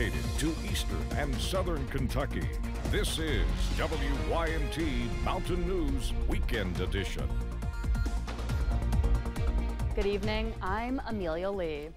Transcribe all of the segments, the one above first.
dedicated to eastern and southern Kentucky. This is WYMT Mountain News Weekend Edition. Good evening, I'm Amelia Lee.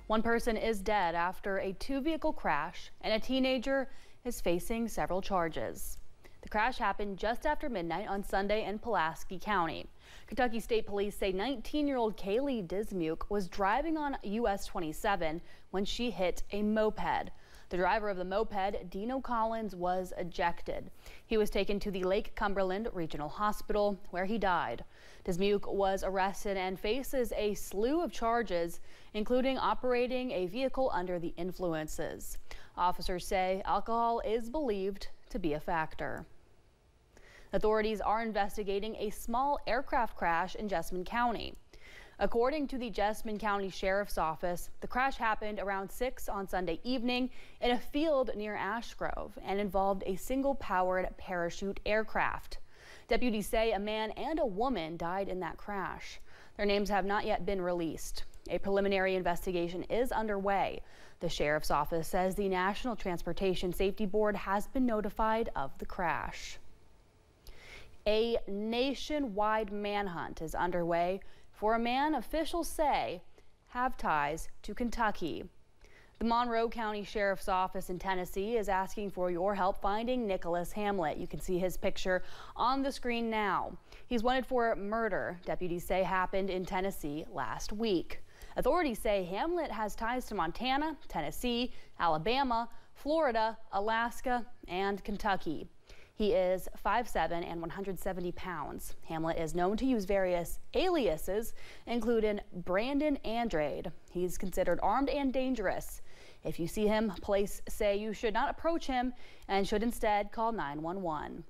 One person is dead after a two-vehicle crash, and a teenager is facing several charges. The crash happened just after midnight on Sunday in Pulaski County. Kentucky State Police say 19-year-old Kaylee Dismuke was driving on US 27 when she hit a moped. The driver of the moped, Dino Collins, was ejected. He was taken to the Lake Cumberland Regional Hospital, where he died. Dismuke was arrested and faces a slew of charges, including operating a vehicle under the influences. Officers say alcohol is believed to be a factor. Authorities are investigating a small aircraft crash in Jessamine County. According to the Jessamine County Sheriff's Office, the crash happened around 6 on Sunday evening in a field near Ash Grove and involved a single-powered parachute aircraft. Deputies say a man and a woman died in that crash. Their names have not yet been released. A preliminary investigation is underway. The Sheriff's Office says the National Transportation Safety Board has been notified of the crash. A nationwide manhunt is underway for a man officials say have ties to Kentucky. The Monroe County Sheriff's Office in Tennessee is asking for your help finding Nicholas Hamlet. You can see his picture on the screen now. He's wanted for murder, deputies say happened in Tennessee last week. Authorities say Hamlet has ties to Montana, Tennessee, Alabama, Florida, Alaska, and Kentucky. He is 5'7" and 170 pounds. Hamlet is known to use various aliases, including Brandon Andrade. He's considered armed and dangerous. If you see him, police say you should not approach him and should instead call 911.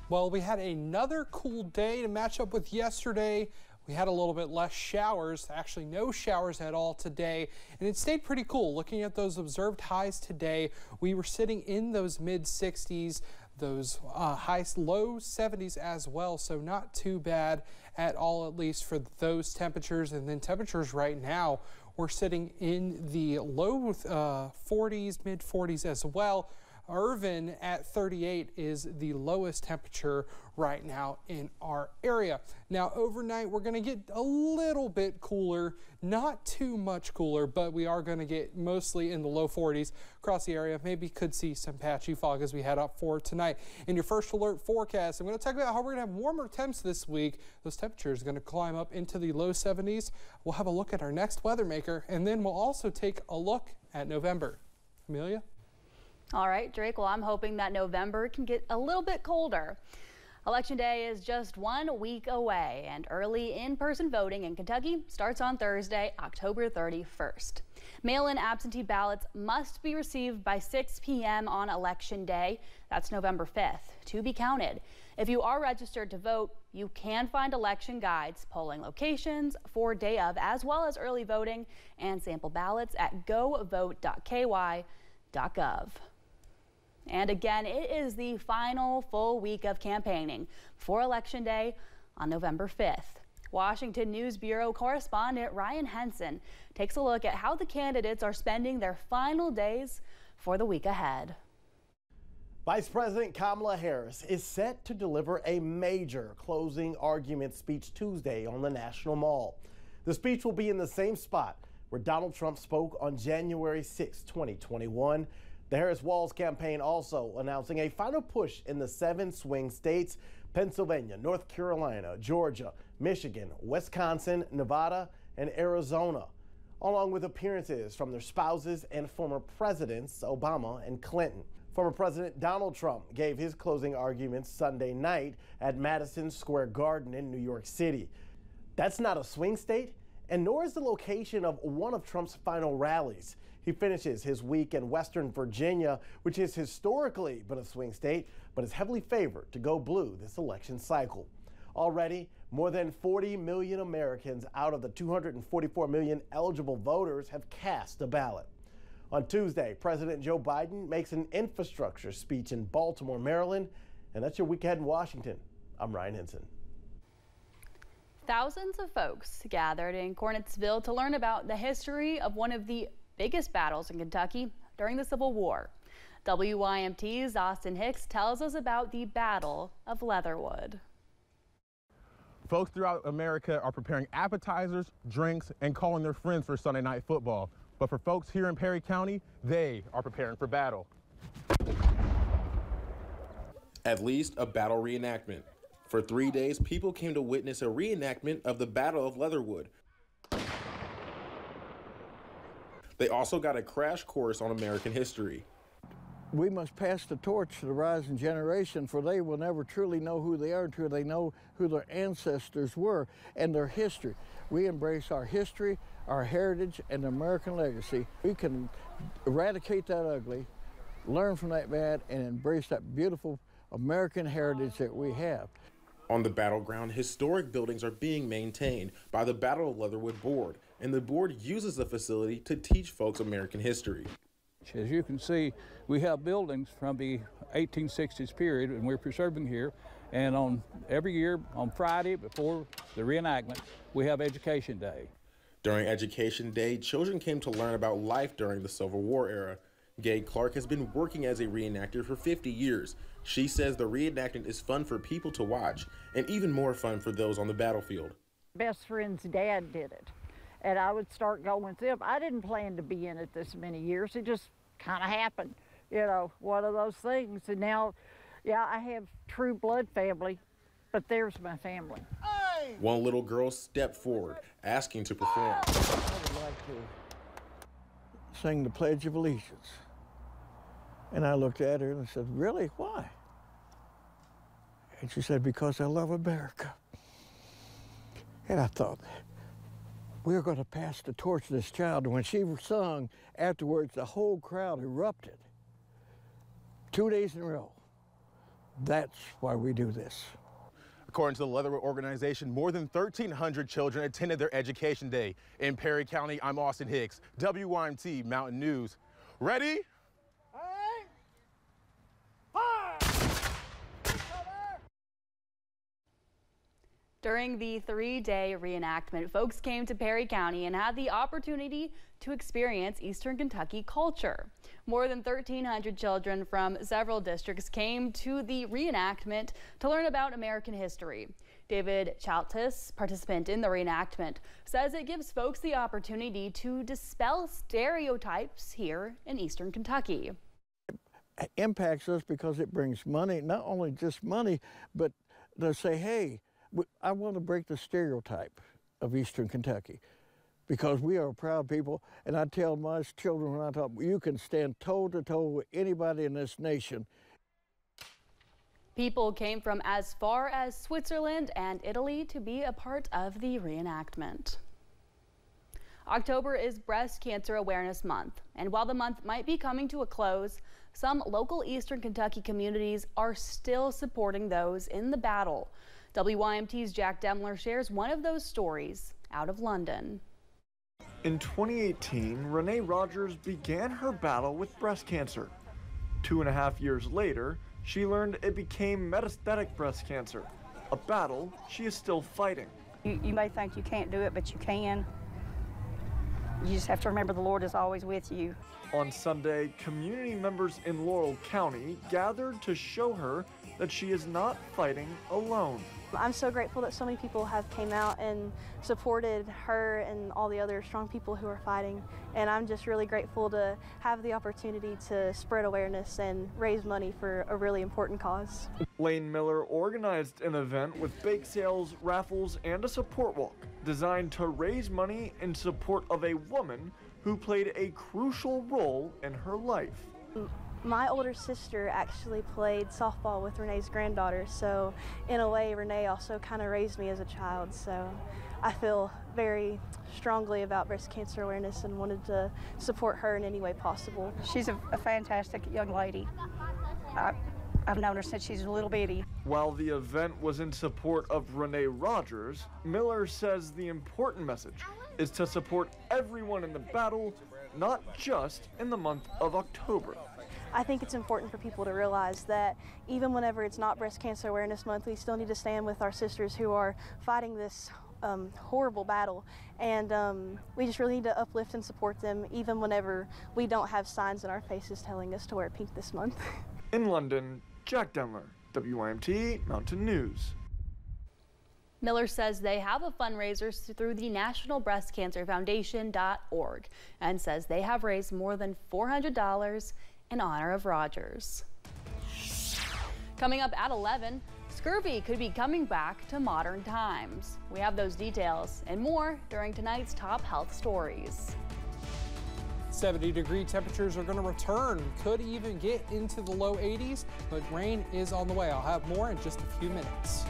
Well, we had another cool day to match up with yesterday. We had a little bit less showers, actually no showers at all today, and it stayed pretty cool. Looking at those observed highs today, we were sitting in those mid 60s, those low 70s as well, so not too bad at all, at least for those temperatures. And then temperatures right now, we're sitting in the low 40s, mid 40s as well. Irvin at 38 is the lowest temperature right now in our area. Now overnight we're going to get a little bit cooler, not too much cooler, but we are going to get mostly in the low 40s across the area. Maybe could see some patchy fog as we head up for tonight. In your first alert forecast, I'm going to talk about how we're going to have warmer temps this week. Those temperatures are going to climb up into the low 70s. We'll have a look at our next weather maker, and then we'll also take a look at November. Amelia? All right, Drake, well, I'm hoping that November can get a little bit colder. Election Day is just 1 week away, and early in-person voting in Kentucky starts on Thursday, October 31st. Mail-in absentee ballots must be received by 6 p.m. on Election Day. That's November 5th, to be counted. If you are registered to vote, you can find election guides, polling locations for day of, as well as early voting and sample ballots at govote.ky.gov. And again, it is the final full week of campaigning for Election Day on November 5th. Washington News Bureau correspondent Ryan Henson takes a look at how the candidates are spending their final days for the week ahead. Vice President Kamala Harris is set to deliver a major closing argument speech Tuesday on the National Mall. The speech will be in the same spot where Donald Trump spoke on January 6, 2021. The Harris-Walz campaign also announcing a final push in the 7 swing states: Pennsylvania, North Carolina, Georgia, Michigan, Wisconsin, Nevada, and Arizona, along with appearances from their spouses and former presidents Obama and Clinton. Former President Donald Trump gave his closing arguments Sunday night at Madison Square Garden in New York City. That's not a swing state, and nor is the location of one of Trump's final rallies. He finishes his week in Western Virginia, which has historically been a swing state, but is heavily favored to go blue this election cycle. Already, more than 40 million Americans out of the 244 million eligible voters have cast a ballot. On Tuesday, President Joe Biden makes an infrastructure speech in Baltimore, Maryland, and that's your week ahead in Washington. I'm Ryan Henson. Thousands of folks gathered in Cornettsville to learn about the history of one of the biggest battles in Kentucky during the Civil War. WYMT's Austin Hicks tells us about the Battle of Leatherwood. Folks throughout America are preparing appetizers, drinks, and calling their friends for Sunday night football. But for folks here in Perry County, they are preparing for battle. At least a battle reenactment. For 3 days, people came to witness a reenactment of the Battle of Leatherwood. They also got a crash course on American history. We must pass the torch to the rising generation, for they will never truly know who they are until they know who their ancestors were and their history. We embrace our history, our heritage, and the American legacy. We can eradicate that ugly, learn from that bad, and embrace that beautiful American heritage that we have. On the battleground, historic buildings are being maintained by the Battle of Leatherwood Board, and the board uses the facility to teach folks American history. As you can see, we have buildings from the 1860s period, and we're preserving here. And on every year, on Friday before the reenactment, we have Education Day. During Education Day, children came to learn about life during the Civil War era. Gay Clark has been working as a reenactor for 50 years. She says the reenactment is fun for people to watch and even more fun for those on the battlefield. Best friend's dad did it, and I would start going with him. I didn't plan to be in it this many years. It just kind of happened, you know, one of those things. And now, yeah, I have true blood family, but there's my family. One little girl stepped forward, asking to perform. I would like to sing the Pledge of Allegiance. And I looked at her and I said, really, why? And she said, because I love America. And I thought, we're going to pass the torch to this child. And when she sung afterwards, the whole crowd erupted. 2 days in a row. That's why we do this. According to the Leatherwood organization, more than 1,300 children attended their Education Day. In Perry County, I'm Austin Hicks, WYMT Mountain News. Ready? During the 3-day reenactment, folks came to Perry County and had the opportunity to experience Eastern Kentucky culture. More than 1,300 children from several districts came to the reenactment to learn about American history. David Chaltis, participant in the reenactment, says it gives folks the opportunity to dispel stereotypes here in Eastern Kentucky. It impacts us because it brings money, not only just money, but to say, hey, I want to break the stereotype of Eastern Kentucky because we are a proud people. And I tell my children when I talk, you can stand toe-to-toe with anybody in this nation. People came from as far as Switzerland and Italy to be a part of the reenactment. October is Breast Cancer Awareness Month, and while the month might be coming to a close, some local Eastern Kentucky communities are still supporting those in the battle. WYMT's Jack Demler shares one of those stories out of London. In 2018, Renee Rogers began her battle with breast cancer. 2.5 years later, she learned it became metastatic breast cancer, a battle she is still fighting. You may think you can't do it, but you can. You just have to remember the Lord is always with you. On Sunday, community members in Laurel County gathered to show her that she is not fighting alone. I'm so grateful that so many people have came out and supported her and all the other strong people who are fighting. And I'm just really grateful to have the opportunity to spread awareness and raise money for a really important cause. Lane Miller organized an event with bake sales, raffles, and a support walk designed to raise money in support of a woman who played a crucial role in her life. My older sister actually played softball with Renee's granddaughter, so in a way Renee also kind of raised me as a child, so I feel very strongly about breast cancer awareness and wanted to support her in any way possible. She's a fantastic young lady. I've known her since she's a little bitty. While the event was in support of Renee Rogers, Miller says the important message is to support everyone in the battle, not just in the month of October. I think it's important for people to realize that even whenever it's not Breast Cancer Awareness Month, we still need to stand with our sisters who are fighting this horrible battle, and we just really need to uplift and support them even whenever we don't have signs in our faces telling us to wear pink this month. In London, Jack Denler, WYMT Mountain News. Miller says they have a fundraiser through the National Breast Cancer Foundation.org and says they have raised more than $400 in honor of Rogers. Coming up at 11, scurvy could be coming back to modern times. We have those details and more during tonight's top health stories. 70-degree temperatures are going to return. Could even get into the low 80s, but rain is on the way. I'll have more in just a few minutes.